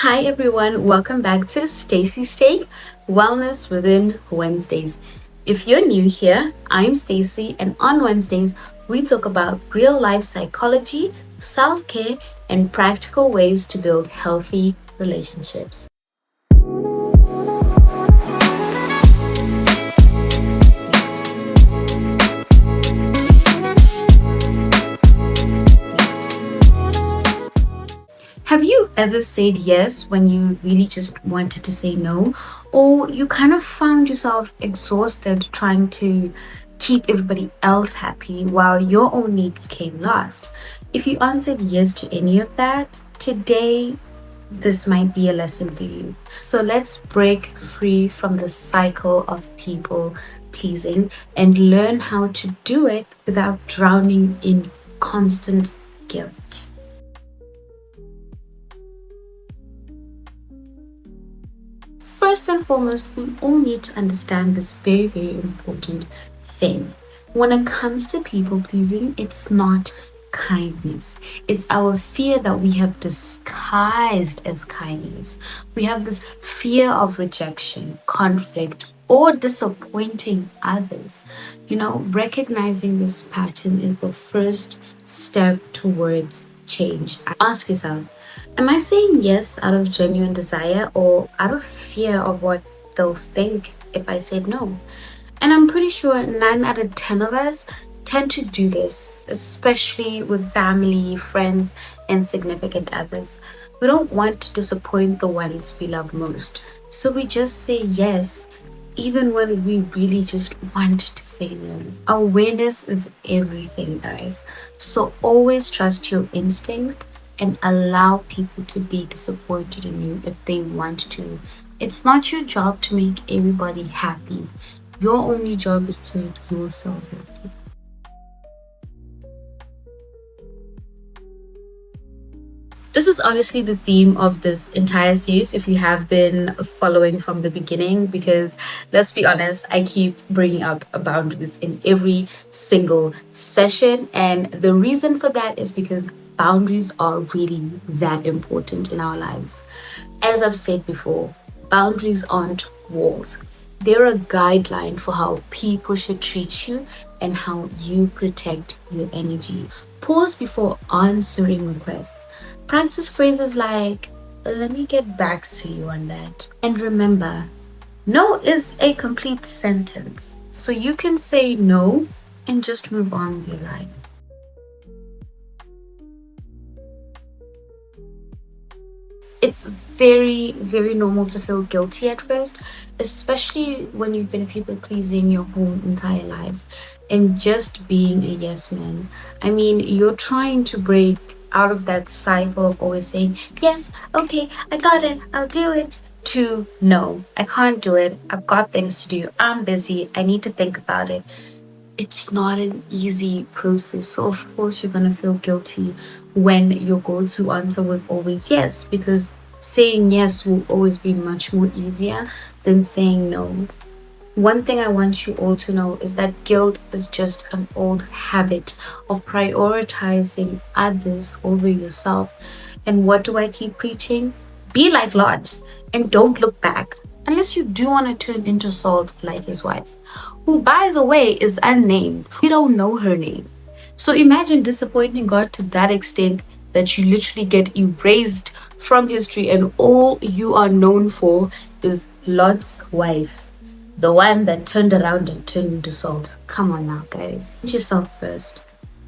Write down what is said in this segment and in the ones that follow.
Hi everyone, welcome back to Stacey Steak Wellness Within Wednesdays. If you're new here, I'm Stacey, and on Wednesdays we talk about real life psychology, self-care, and practical ways to build healthy relationships. Have you ever said yes when you really just wanted to say no? Or you kind of found yourself exhausted trying to keep everybody else happy while your own needs came last? If you answered yes to any of that, today this might be a lesson for you. So let's break free from the cycle of people pleasing and learn how to do it without drowning in constant guilt. First and foremost, we all need to understand this very, very important thing. When it comes to people pleasing, it's not kindness. It's our fear that we have disguised as kindness. We have this fear of rejection, conflict, or disappointing others. Recognizing this pattern is the first step towards change. Ask yourself, am I saying yes out of genuine desire or out of fear of what they'll think if I said no? And I'm pretty sure 9 out of 10 of us tend to do this, especially with family, friends, and significant others. We don't want to disappoint the ones we love most. So we just say yes, even when we really just want to say no. Awareness is everything, guys. So always trust your instinct and allow people to be disappointed in you if they want to. It's not your job to make everybody happy. Your only job is to make yourself happy. This is obviously the theme of this entire series if you have been following from the beginning, because let's be honest, I keep bringing up boundaries in every single session. And the reason for that is because boundaries are really that important in our lives. As I've said before, boundaries aren't walls. They're a guideline for how people should treat you and how you protect your energy. Pause before answering requests. Practice phrases like, let me get back to you on that. And remember, no is a complete sentence. So you can say no and just move on with your life. It's very, very normal to feel guilty at first, especially when you've been people pleasing your whole entire life and just being a yes man. I mean, you're trying to break out of that cycle of always saying, yes, okay, I got it, I'll do it, to no, I can't do it, I've got things to do, I'm busy, I need to think about it. It's not an easy process. So of course you're gonna feel guilty when your go-to answer was always yes, because saying yes will always be much more easier than saying no. One thing I want you all to know is that guilt is just an old habit of prioritizing others over yourself. And what do I keep preaching? Be like Lot and don't look back. Unless you do want to turn into salt like his wife, who, by the way, is unnamed. We don't know her name. So imagine disappointing God to that extent that you literally get erased from history and all you are known for is Lot's wife. The one that turned around and turned into salt. Come on now, guys. Put yourself first.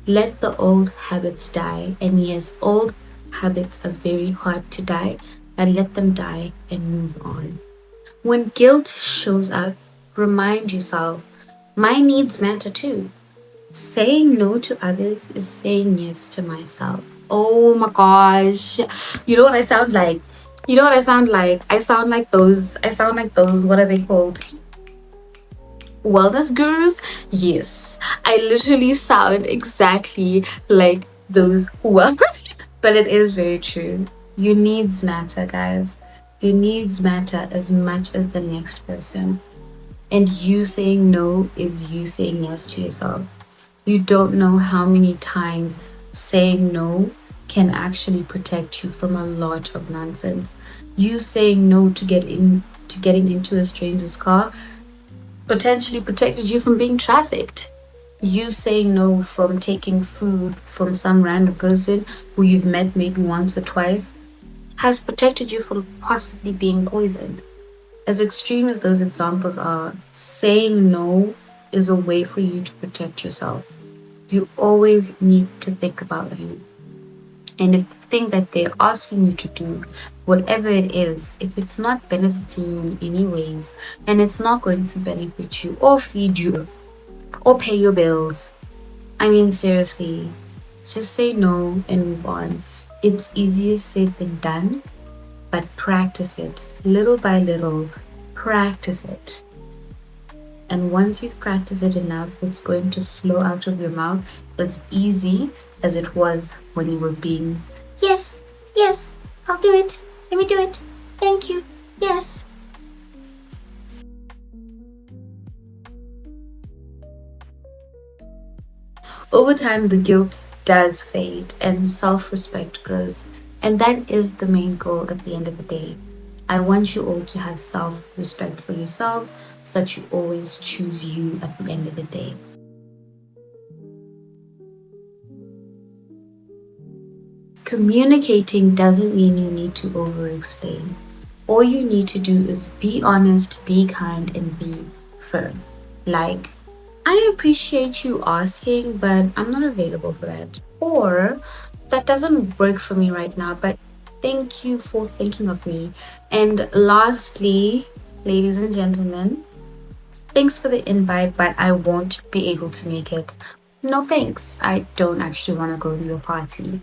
Let the old habits die. And yes, old habits are very hard to die, but let them die and move on. When guilt shows up, remind yourself, my needs matter too. Saying no to others is saying yes to myself. Oh my gosh. You know what I sound like? I sound like those, what are they called? Wellness gurus? Yes. I literally sound exactly like those but it is very true. Your needs matter, guys. Your needs matter as much as the next person. And you saying no is you saying yes to yourself. You don't know how many times saying no can actually protect you from a lot of nonsense. You saying no to getting into a stranger's car potentially protected you from being trafficked. You saying no from taking food from some random person who you've met maybe once or twice has protected you from possibly being poisoned. As extreme as those examples are, saying no is a way for you to protect yourself. You always need to think about you. And if the thing that they're asking you to do, whatever it is, if it's not benefiting you in any ways, and it's not going to benefit you or feed you or pay your bills, I mean, seriously, just say no and move on. It's easier said than done, but practice it little by little. Practice it. And once you've practiced it enough, it's going to flow out of your mouth as easy as it was when you were being, yes, yes, I'll do it. Let me do it. Thank you. Yes. Over time, the guilt does fade and self respect grows. And that is the main goal at the end of the day. I want you all to have self respect for yourselves so that you always choose you at the end of the day. Communicating doesn't mean you need to over explain. All you need to do is be honest, be kind, and be firm. Like, I appreciate you asking, but I'm not available for that. Or, that doesn't work for me right now, but thank you for thinking of me. And lastly, ladies and gentlemen, thanks for the invite, but I won't be able to make it. No thanks. I don't actually want to go to your party.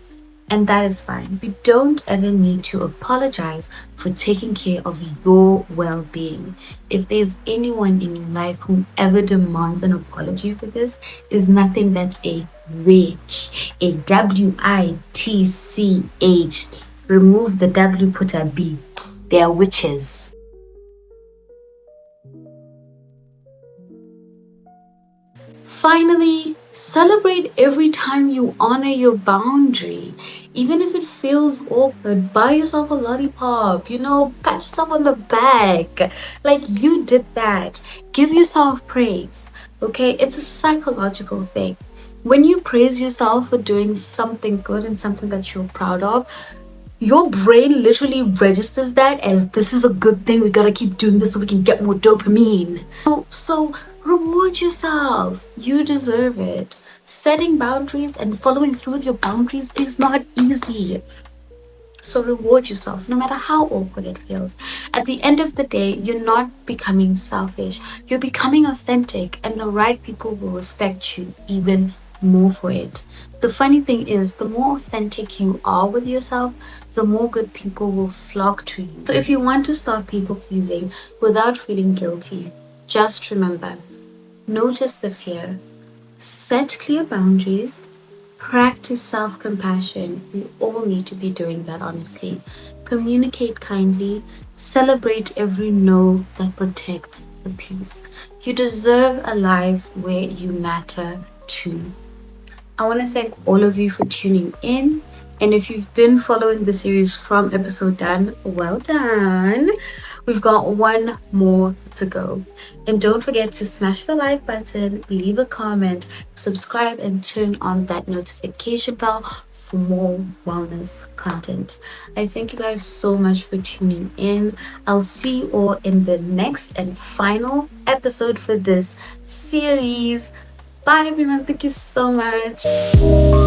And that is fine. We don't ever need to apologize for taking care of your well being. If there's anyone in your life who ever demands an apology for this, is nothing that's a witch. A WITCH. Remove the W, put a B. They are witches. Finally, celebrate every time you honor your boundary. Even if it feels awkward, buy yourself a lollipop, pat yourself on the back. Like you did that. Give yourself praise, okay? It's a psychological thing. When you praise yourself for doing something good and something that you're proud of, your brain literally registers that as this is a good thing. We gotta keep doing this so we can get more dopamine. So reward yourself. You deserve it. Setting boundaries and following through with your boundaries is not easy. So reward yourself, no matter how awkward it feels. At the end of the day, you're not becoming selfish. You're becoming authentic, and the right people will respect you even more for it. The funny thing is, the more authentic you are with yourself, the more good people will flock to you. So if you want to start people pleasing without feeling guilty, just remember, notice the fear, set clear boundaries, practice self-compassion. We all need to be doing that, honestly. Communicate kindly, celebrate every no that protects the peace. You deserve a life where you matter too. I want to thank all of you for tuning in. And if you've been following the series from episode 10, well done. We've got one more to go. And don't forget to smash the like button, leave a comment, subscribe, and turn on that notification bell for more wellness content. I thank you guys so much for tuning in. I'll see you all in the next and final episode for this series. Bye everyone. Thank you so much.